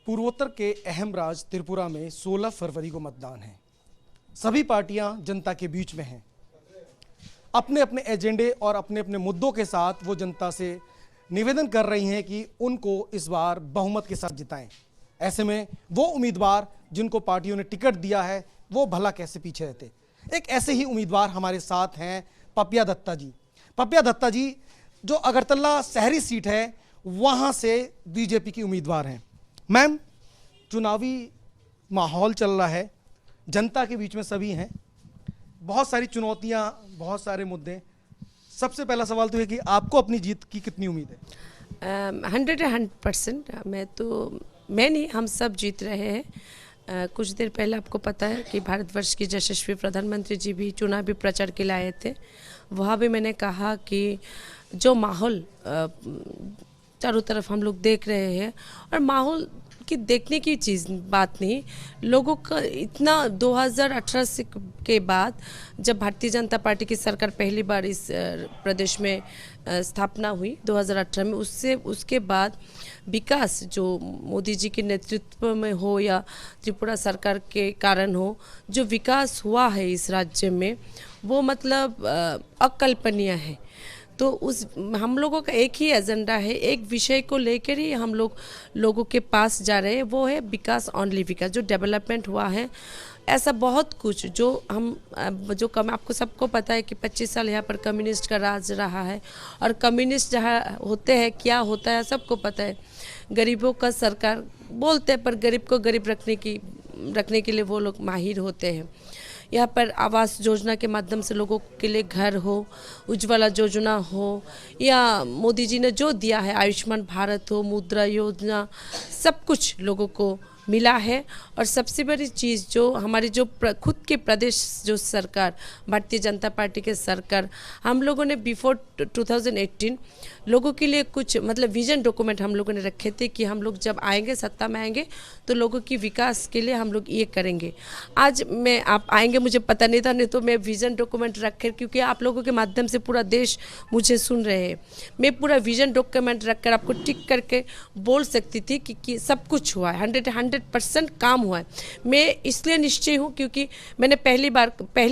पूर्वोत्तर के अहम राज्य त्रिपुरा में 16 फरवरी को मतदान है। सभी पार्टियां जनता के बीच में हैं। अपने अपने एजेंडे और अपने अपने मुद्दों के साथ वो जनता से निवेदन कर रही हैं कि उनको इस बार बहुमत के साथ जिताएं। ऐसे में वो उम्मीदवार जिनको पार्टियों ने टिकट दिया है वो भला कैसे पीछे रहते। एक ऐसे ही उम्मीदवार हमारे साथ हैं पपिया दत्ता जी। पपिया दत्ता जी जो अगरतला शहरी सीट है वहाँ से बीजेपी की उम्मीदवार हैं। मैम, चुनावी माहौल चल रहा है, जनता के बीच में सभी हैं, बहुत सारी चुनौतियाँ, बहुत सारे मुद्दे। सबसे पहला सवाल तो है कि आपको अपनी जीत की कितनी उम्मीद है? 100% मैं नहीं, हम सब जीत रहे हैं। कुछ देर पहले आपको पता है कि भारतवर्ष की यशस्वी प्रधानमंत्री जी भी चुनावी प्रचार के लिए आए थे। वहाँ भी मैंने कहा कि जो माहौल चारों तरफ हम लोग देख रहे हैं, और माहौल की देखने की बात नहीं, लोगों का इतना 2018 से के बाद जब भारतीय जनता पार्टी की सरकार पहली बार इस प्रदेश में स्थापना हुई 2018 में, उसके बाद विकास जो मोदी जी के नेतृत्व में हो या त्रिपुरा सरकार के कारण हो, जो विकास हुआ है इस राज्य में वो मतलब अकल्पनीय है। तो हम लोगों का एक ही एजेंडा है, एक विषय को लेकर ही हम लोगों के पास जा रहे हैं, वो है विकास, ओनली विकास। जो डेवलपमेंट हुआ है ऐसा बहुत कुछ जो आपको सबको पता है कि 25 साल यहाँ पर कम्युनिस्ट का राज रहा है, और कम्युनिस्ट जहाँ होते हैं क्या होता है सबको पता है। गरीबों का सरकार बोलते हैं, पर गरीब को गरीब रखने के लिए वो लोग माहिर होते हैं। यहाँ पर आवास योजना के माध्यम से लोगों के लिए घर हो, उज्ज्वला योजना हो, या मोदी जी ने जो दिया है आयुष्मान भारत हो, मुद्रा योजना, सब कुछ लोगों को मिला है। और सबसे बड़ी चीज़ जो हमारी जो खुद के प्रदेश जो सरकार भारतीय जनता पार्टी के सरकार, हम लोगों ने बिफोर 2018 लोगों के लिए कुछ मतलब विजन डॉक्यूमेंट हम लोगों ने रखे थे कि हम लोग जब आएंगे, सत्ता में आएंगे तो लोगों की विकास के लिए हम लोग ये करेंगे। आज आप आएंगे मुझे पता नहीं था, नहीं तो मैं विजन डॉक्यूमेंट रखे, क्योंकि आप लोगों के माध्यम से पूरा देश मुझे सुन रहे हैं। मैं पूरा विजन डॉक्यूमेंट रखकर आपको टिक करके बोल सकती थी कि सब कुछ हुआ है, 100% काम हुआ है। मैं इसलिए निश्चय हूँ क्योंकि मैंने पहली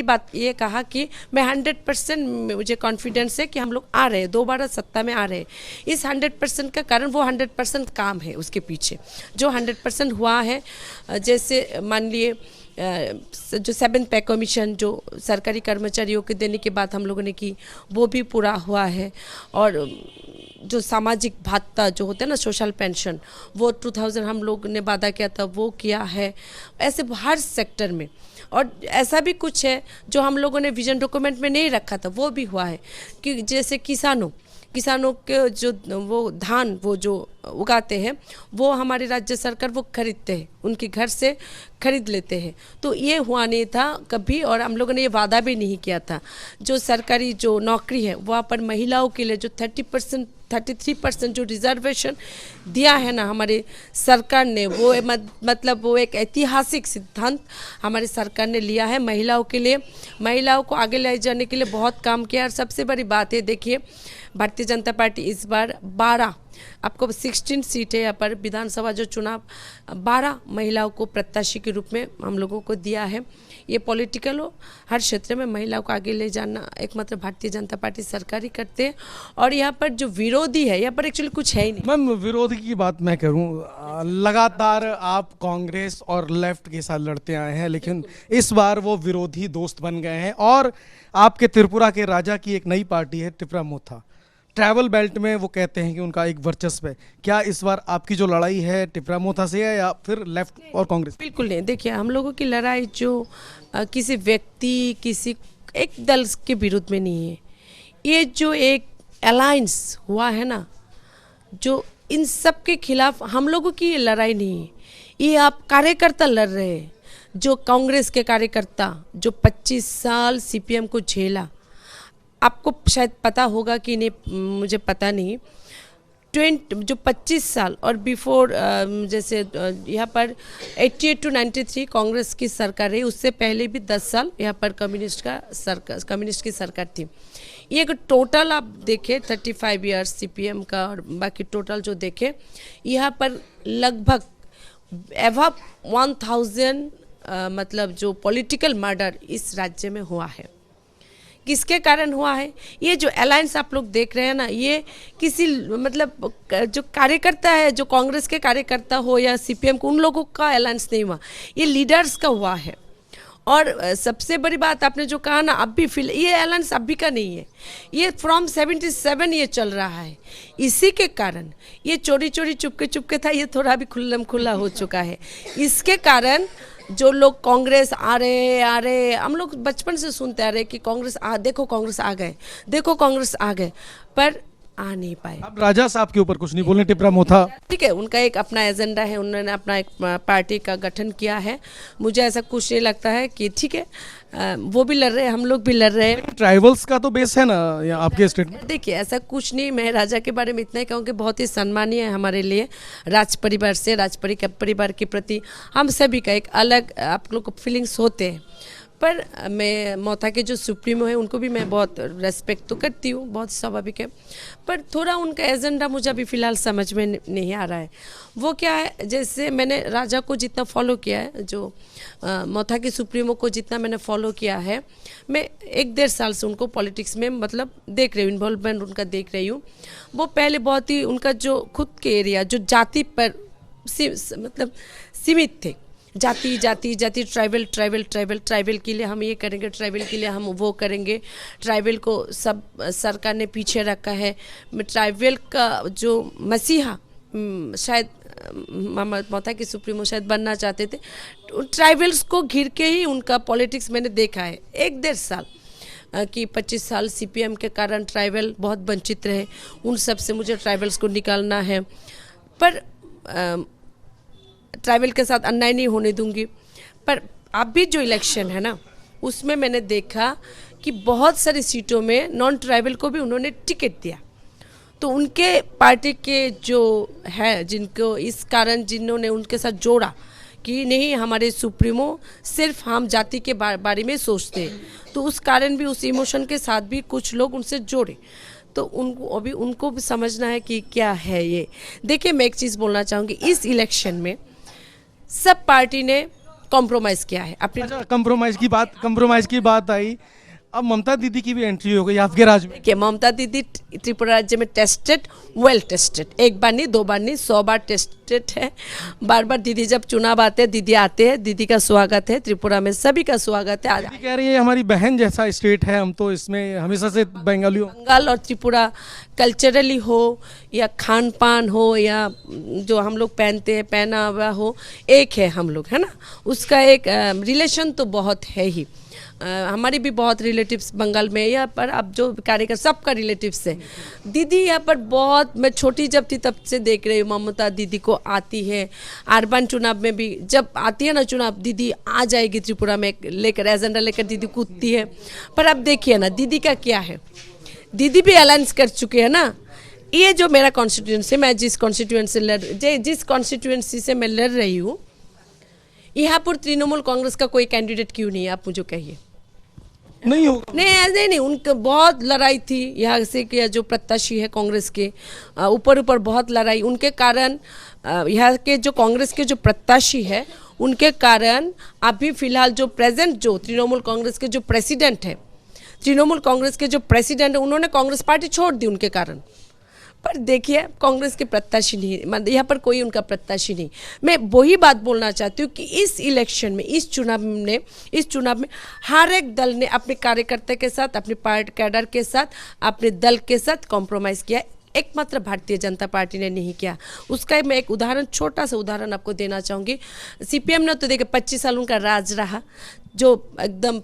बात ये कहा कि मैं 100% मुझे कॉन्फिडेंस है कि हम लोग आ रहे हैं, दोबारा सत्ता में आ रहे हैं। इस 100% का कारण वो 100% काम है उसके पीछे, जो 100% हुआ है। जैसे मान लिए जो 7th पे कमीशन जो सरकारी कर्मचारियों के देने के बाद हम लोगों ने की, वो भी पूरा हुआ है। और जो सामाजिक भत्ता जो होता है ना, सोशल पेंशन, वो 2000 हम लोग ने वादा किया था, वो किया है। ऐसे हर सेक्टर में। और ऐसा भी कुछ है जो हम लोगों ने विजन डॉक्यूमेंट में नहीं रखा था, वो भी हुआ है। कि जैसे किसानों के जो वो धान वो जो उगाते हैं वो हमारी राज्य सरकार वो खरीदते हैं, उनके घर से खरीद लेते हैं। तो ये हुआ नहीं था कभी, और हम लोगों ने ये वादा भी नहीं किया था। जो सरकारी जो नौकरी है वहाँ पर महिलाओं के लिए जो 33% जो रिजर्वेशन दिया है ना हमारे सरकार ने, वो मतलब वो एक ऐतिहासिक सिद्धांत हमारी सरकार ने लिया है महिलाओं के लिए। महिलाओं को आगे ले जाने के लिए बहुत काम किया। और सबसे बड़ी बात है, देखिए भारतीय जनता पार्टी इस बार 12 आपको 16 सीट है यहाँ पर विधानसभा जो चुनाव, 12 महिलाओं को प्रत्याशी के रूप में हम लोगों को दिया है। ये पॉलिटिकल हो, हर क्षेत्र में महिलाओं को आगे ले जाना एकमात्र भारतीय जनता पार्टी सरकार ही करते हैं। और यहाँ पर जो विरोधी है, यहाँ पर एक्चुअली कुछ है ही नहीं। मैम, विरोधी की बात मैं करूं, लगातार आप कांग्रेस और लेफ्ट के साथ लड़ते आए हैं, लेकिन इस बार वो विरोधी दोस्त बन गए हैं। और आपके त्रिपुरा के राजा की एक नई पार्टी है टिपरा मोथा, ट्रैवल बेल्ट में वो कहते हैं कि उनका एक वर्चस्व है। क्या इस बार आपकी जो लड़ाई है टिपरा मोथा से है या फिर लेफ्ट और कांग्रेस? बिल्कुल नहीं। देखिए, हम लोगों की लड़ाई जो किसी व्यक्ति, किसी एक दल के विरुद्ध में नहीं है। ये जो एक अलायंस हुआ है ना, जो इन सब के खिलाफ हम लोगों की ये लड़ाई नहीं है। ये आप कार्यकर्ता लड़ रहे हैं, जो कांग्रेस के कार्यकर्ता जो 25 साल सीपीएम को झेला। आपको शायद पता होगा कि नहीं, मुझे पता नहीं। जो 25 साल और बिफोर जैसे यहाँ पर 88 to 93 कांग्रेस की सरकार है, उससे पहले भी 10 साल यहाँ पर कम्युनिस्ट की सरकार थी। ये टोटल आप देखें 35 ईयर्स सीपीएम का, और बाकी टोटल जो देखें यहाँ पर लगभग एवब 1000 मतलब जो पॉलिटिकल मर्डर इस राज्य में हुआ है। किसके कारण हुआ है? ये जो अलायंस आप लोग देख रहे हैं ना, ये किसी मतलब जो कार्यकर्ता है, जो कांग्रेस के कार्यकर्ता हो या सीपीएम को, उन लोगों का अलायंस नहीं हुआ, ये लीडर्स का हुआ है। और सबसे बड़ी बात आपने जो कहा ना, अब भी ये अलायंस अभी का नहीं है, ये फ्रॉम 77 ये चल रहा है। इसी के कारण ये चोरी चोरी चुपके चुपके था, ये थोड़ा भी खुल्लम खुल्ला हो चुका है। इसके कारण जो लोग कांग्रेस आ रहे, हम लोग बचपन से सुनते आ रहे कि कांग्रेस देखो कांग्रेस आ गए, देखो कांग्रेस आ गए, पर आ नहीं पाए। अब राजा साहब के ऊपर कुछ नहीं बोलने, टिपरा मोथा ठीक है, उनका एक अपना एजेंडा है, उन्होंने अपना एक पार्टी का गठन किया है। मुझे ऐसा कुछ नहीं लगता है कि ठीक है, वो भी लड़ रहे हैं, हम लोग भी लड़ रहे हैं। ट्राइबल्स का तो बेस है ना यहाँ आपके स्टेट में। देखिए ऐसा कुछ नहीं, मैं राजा के बारे में इतना ही कहूँगी, बहुत ही सम्मानीय है हमारे लिए। राज परिवार से, परिवार के प्रति हम सभी का एक अलग आप लोग को फीलिंग्स होते हैं। पर मैं मोथा के जो सुप्रीमो है उनको भी मैं बहुत रेस्पेक्ट तो करती हूँ, बहुत स्वाभाविक है, पर थोड़ा उनका एजेंडा मुझे अभी फ़िलहाल समझ में नहीं आ रहा है। वो क्या है, जैसे मैंने राजा को जितना फॉलो किया है, जो मोथा के सुप्रीमो को जितना मैंने फॉलो किया है, मैं 1-1.5 साल से उनको पॉलिटिक्स में मतलब देख रही हूँ, इन्वॉल्वमेंट उनका देख रही हूँ। वो पहले बहुत ही उनका जो खुद के एरिया जो जाति पर मतलब सीमित थे, जाति जाति जाति, ट्राइबल के लिए हम ये करेंगे, ट्राइबल के लिए हम वो करेंगे, ट्राइबल को सब सरकार ने पीछे रखा है। ट्राइबल का जो मसीहा शायद मोथा के सुप्रीमो शायद बनना चाहते थे। ट्राइबल्स को घिर के ही उनका पॉलिटिक्स मैंने देखा है 1-1.5 साल कि 25 साल सीपीएम के कारण ट्राइबल बहुत वंचित रहे, उन सब से मुझे ट्राइबल्स को निकालना है। पर ट्राइबल के साथ अन्याय नहीं होने दूंगी। पर अभी जो इलेक्शन है ना, उसमें मैंने देखा कि बहुत सारी सीटों में नॉन ट्राइबल को भी उन्होंने टिकट दिया। तो उनके पार्टी के जो है, जिनको इस कारण जिन्होंने उनके साथ जोड़ा कि नहीं हमारे सुप्रीमो सिर्फ हम जाति के बारे में सोचते हैं, तो उस कारण भी उस इमोशन के साथ भी कुछ लोग उनसे जोड़े। तो उनको भी समझना है कि क्या है ये। देखिए मैं एक चीज़ बोलना चाहूँगी, इस इलेक्शन में सब पार्टी ने कॉम्प्रोमाइज़ किया है अपने। अच्छा, कंप्रोमाइज़ की बात आई, अब ममता दीदी की भी एंट्री हो गई आपके राज्य में। देखिए ममता दीदी त्रिपुरा राज्य में टेस्टेड, वेल टेस्टेड, 1 बार नहीं 2 बार नहीं 100 बार टेस्टेड है। बार बार दीदी जब चुनाव आते हैं, दीदी आते हैं, दीदी का स्वागत है, त्रिपुरा में सभी का स्वागत है। दीदी कह रही है हमारी बहन जैसा स्टेट है, हम तो इसमें हमेशा से बंगाल और त्रिपुरा कल्चरली हो या खान पान हो या जो हम लोग पहनते हैं पहनावा हो, एक है हम लोग, है ना। उसका एक रिलेशन तो बहुत है ही। हमारी भी बहुत रिलेटिव्स बंगाल में यहाँ पर, अब जो कार्यकर सबका रिलेटिव्स है। दीदी यहाँ पर बहुत, मैं छोटी जब थी तब से देख रही हूँ, ममता दीदी को आती है। अर्बन चुनाव में भी जब आती है ना चुनाव, दीदी आ जाएगी त्रिपुरा में लेकर, एजेंडा लेकर दीदी कूदती है। पर अब देखिए ना दीदी का क्या है, दीदी भी अलायंस कर चुके हैं ना। ये जो मेरा कॉन्स्टिट्यूंसी, मैं जिस कॉन्स्टिट्यूंसी से मैं लड़ रही हूँ, यहाँ पर तृणमूल कांग्रेस का कोई कैंडिडेट क्यों नहीं है, आप मुझे कहिए। नहीं होगा, नहीं ऐसे नहीं, उनका बहुत लड़ाई थी यहाँ से कि जो प्रत्याशी है कांग्रेस के ऊपर बहुत लड़ाई, उनके कारण यहाँ के जो कांग्रेस के जो प्रत्याशी है उनके कारण अभी फिलहाल जो प्रेजेंट जो तृणमूल कांग्रेस के जो प्रेसिडेंट है, उन्होंने कांग्रेस पार्टी छोड़ दी उनके कारण। पर देखिए कांग्रेस के प्रत्याशी नहीं, मतलब यहाँ पर कोई उनका प्रत्याशी नहीं। मैं वही बात बोलना चाहती हूँ कि इस इलेक्शन में, इस चुनाव में हर एक दल ने अपने कार्यकर्ता के साथ, अपने पार्टी कैडर के साथ, अपने दल के साथ कॉम्प्रोमाइज़ किया। एकमात्र भारतीय जनता पार्टी ने नहीं किया। उसका मैं एक उदाहरण, छोटा सा उदाहरण आपको देना चाहूँगी। सीपीएम ने तो देखिए 25 साल उनका राज रहा, जो एकदम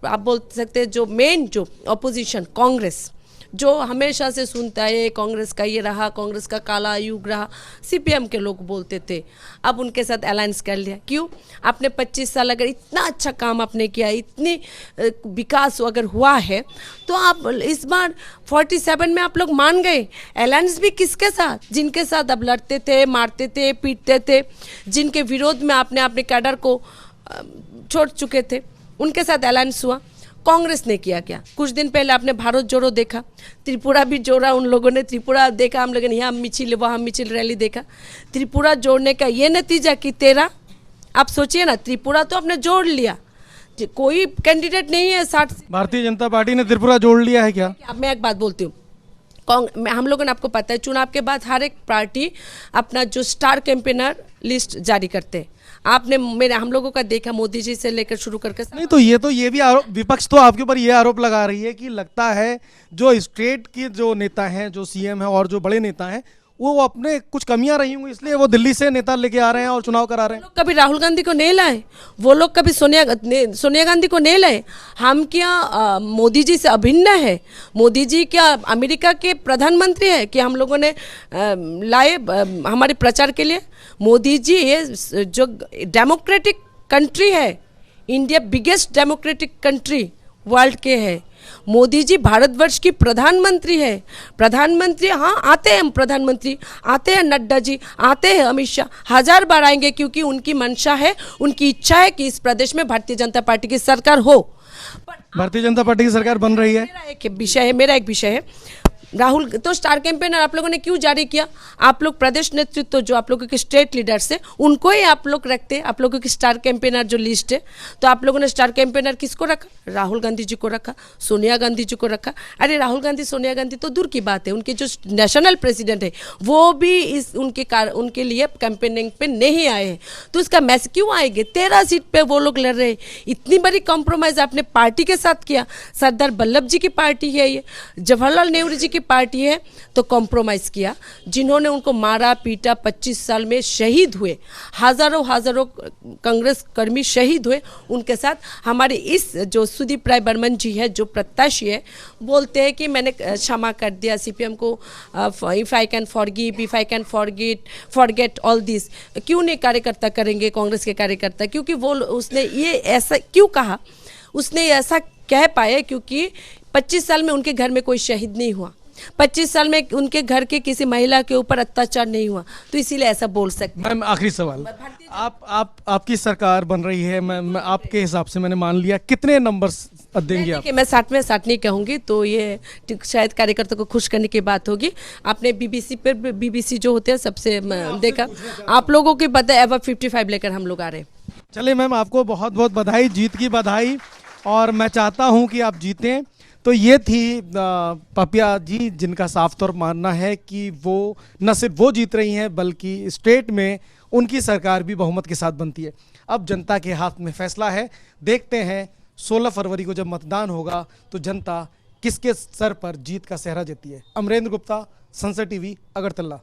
आप बोल सकते हैं जो मेन जो अपोजिशन कांग्रेस, जो हमेशा से सुनता है कांग्रेस का ये रहा, कांग्रेस का काला युग रहा, सीपीएम के लोग बोलते थे। अब उनके साथ अलायंस कर लिया। क्यों? आपने 25 साल अगर इतना अच्छा काम आपने किया, इतनी विकास अगर हुआ है, तो आप इस बार 47 में आप लोग मान गए। अलायंस भी किसके साथ? जिनके साथ आप लड़ते थे, मारते थे, पीटते थे, जिनके विरोध में आपने अपने कैडर को छोड़ चुके थे, उनके साथ अलायंस हुआ। कांग्रेस ने किया क्या? कुछ दिन पहले आपने भारत जोड़ो देखा, त्रिपुरा भी जोड़ा उन लोगों ने, त्रिपुरा देखा हम लोगों ने, यहाँ मिचिल वहाँ मिचिल रैली देखा। त्रिपुरा जोड़ने का ये नतीजा कि तेरा, आप सोचिए ना, त्रिपुरा तो आपने जोड़ लिया, कोई कैंडिडेट नहीं है 60। भारतीय जनता पार्टी ने त्रिपुरा जोड़ लिया है क्या? अब मैं एक बात बोलती हूँ, हम लोगों ने, आपको पता है चुनाव के बाद हर एक पार्टी अपना जो स्टार कैंपेनर लिस्ट जारी करते हैं। आपने हम लोगों का देखा, मोदी जी से लेकर शुरू करके नहीं, तो ये भी आरोप, विपक्ष तो आपके ऊपर ये आरोप लगा रही है कि लगता है जो स्टेट के जो नेता हैं, जो सीएम है और जो बड़े नेता हैं, वो अपने कुछ कमियां रही होंगी, इसलिए वो दिल्ली से नेता लेके आ रहे हैं और चुनाव करा रहे हैं। लोग कभी राहुल गांधी को नहीं लाए, वो लोग कभी सोनिया गांधी को नहीं लाए। हम क्या मोदी जी से अभिन्न है? मोदी जी क्या अमेरिका के प्रधानमंत्री है कि हम लोगों ने लाए हमारे प्रचार के लिए? मोदी जी ये जो डेमोक्रेटिक कंट्री है, India biggest democratic country world के है, मोदी जी भारतवर्ष की प्रधानमंत्री है। प्रधानमंत्री, हाँ आते हैं, हम प्रधानमंत्री आते हैं, नड्डा जी आते हैं, अमित शाह 1000 बार आएंगे, क्योंकि उनकी मंशा है, उनकी इच्छा है कि इस प्रदेश में भारतीय जनता पार्टी की सरकार हो। भारतीय जनता पार्टी की सरकार बन रही है। मेरा एक विषय है, राहुल तो स्टार कैंपेनर आप लोगों ने क्यों जारी किया? आप लोग प्रदेश नेतृत्व जो आप लोगों के स्टेट लीडर्स है, उनको ही आप लोग रखते हैं, आप लोगों की स्टार कैंपेनर जो लिस्ट है। तो आप लोगों ने स्टार कैंपेनर किसको रखा? राहुल गांधी जी को रखा, सोनिया गांधी जी को रखा। अरे राहुल गांधी सोनिया गांधी तो दूर की बात है, उनके जो नेशनल प्रेसिडेंट है वो भी उनके लिए कैंपेनिंग पे नहीं आए हैं, तो इसका मैसेज क्यों आएंगे? 13 सीट पे वो लोग लड़ रहे हैं। इतनी बड़ी कॉम्प्रोमाइज आपने पार्टी के साथ किया। सरदार वल्लभ जी की पार्टी है ये, जवाहरलाल नेहरू जी पार्टी है, तो कॉम्प्रोमाइज किया। जिन्होंने उनको मारा पीटा, 25 साल में शहीद हुए, हजारों कांग्रेस कर्मी शहीद हुए, उनके साथ हमारे इस जो सुदीप राय बर्मन जी है, जो प्रत्याशी है, बोलते हैं कि मैंने क्षमा कर दिया सीपीएम को, if I can forgive, if I can forget all this. क्यों नहीं कार्यकर्ता करेंगे, कांग्रेस के कार्यकर्ता? क्योंकि वो उसने ये ऐसा क्यों कहा, उसने ऐसा कह पाए क्योंकि 25 साल में उनके घर में कोई शहीद नहीं हुआ, 25 साल में उनके घर के किसी महिला के ऊपर अत्याचार नहीं हुआ, तो इसीलिए ऐसा बोल सकते हैं। मैम आखिरी सवाल, आपकी सरकार बन रही है, मैं आपके हिसाब से मैंने मान लिया, कितने नंबर देंगे आप? मैं 60 में 60 नहीं कहूँगी, तो ये शायद कार्यकर्ता को खुश करने की बात होगी। आपने बीबीसी जो होते हैं सबसे देखा, आप लोगों की पता है एवर 55 लेकर हम लोग आ रहे हैं। चलिए मैम, आपको बहुत बहुत बधाई, जीत की बधाई, और मैं चाहता हूं कि आप जीतें। तो ये थी पपिया जी, जिनका साफ तौर मानना है कि वो न सिर्फ वो जीत रही हैं, बल्कि स्टेट में उनकी सरकार भी बहुमत के साथ बनती है। अब जनता के हाथ में फैसला है, देखते हैं 16 फरवरी को जब मतदान होगा तो जनता किसके सर पर जीत का सेहरा देती है। अमरेंद्र गुप्ता, संसद टीवी, अगरतला।